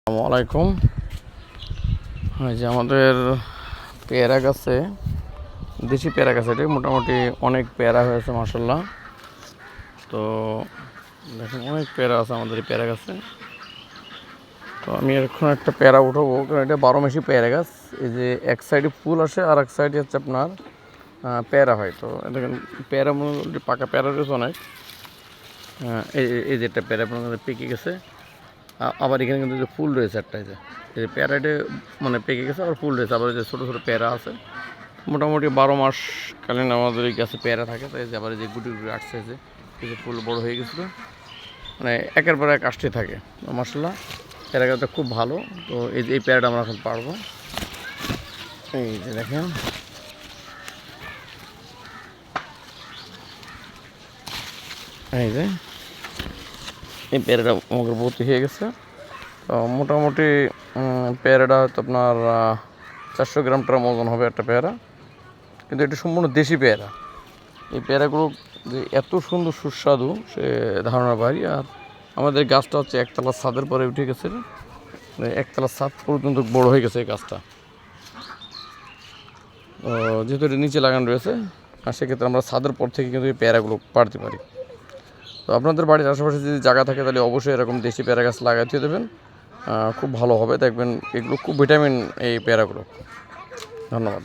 আসসালামু আলাইকুম। এই যে আমাদের পেয়ারা গাছে, দেশি পেয়ারা গাছে এটি মোটামুটি অনেক পেয়ারা হয়েছে মাশাআল্লাহ। তো দেখেন অনেক পেয়ারা আছে আমাদের এই পেয়ারা গাছে। তো আমি এখন একটা পেয়ারা উঠাবো, কারণ এটা 12 মাসি পেয়ারা গাছ। এই যে এক সাইডে ফুল আসে আর এক সাইডে হচ্ছে আপনার পেয়ারা হয়। তো দেখেন পেয়ারা মোটামুটি পাকা পেয়ারা রয়েছে অনেক। এই যে একটা পেয়ারা আপনার পেকে গেছে, আবার এখানে কিন্তু যে ফুল রয়েছে একটা, এই পেয়ারাটে মানে পেকে গেছে, আবার ফুল রয়েছে, আবার যে ছোটো ছোটো পেয়ারা আছে। মোটামুটি 12 মাস কালীন আমাদের এই গাছে পেয়ারা থাকে। তাই যে আবার যে গুটি গুটি আসছে, এই যে ফুল বড়ো হয়ে গেছিলো, মানে একের পর এক আসতে থাকে। মাশাআল্লাহ পেয়ারা গাছটা খুব ভালো। তো এই যে এই পেয়ারাটা আমরা এখন পারবো। এই যে দেখেন, এই যে এই পেয়ারাটা আমাদের ভর্তি হয়ে গেছে। তো মোটামুটি পেয়ারাটা হয়তো আপনার 400 গ্রাম টার ওজন হবে একটা পেয়ারা, কিন্তু এটা সম্পূর্ণ দেশি পেয়ারা। এই পেয়ারাগুলো যে এত সুন্দর সুস্বাদু সে ধারণার বাইরে। আর আমাদের গাছটা হচ্ছে একতলা ছাদের পরে উঠে গেছে, একতলা ছাদ পর্যন্ত বড় হয়ে গেছে এই গাছটা। যেহেতু এটা নিচে লাগানো রয়েছে, আর সেক্ষেত্রে আমরা ছাদের পর থেকে কিন্তু এই পেয়ারাগুলো পাড়তে পারি। তো আপনাদের বাড়ির আশেপাশে যদি জায়গা থাকে তাহলে অবশ্যই এরকম দেশি পেয়ারা গাছ লাগাতে দেবেন, খুব ভালো হবে। দেখবেন এগুলো খুব ভিটামিন এই পেয়ারাগুলো। ধন্যবাদ।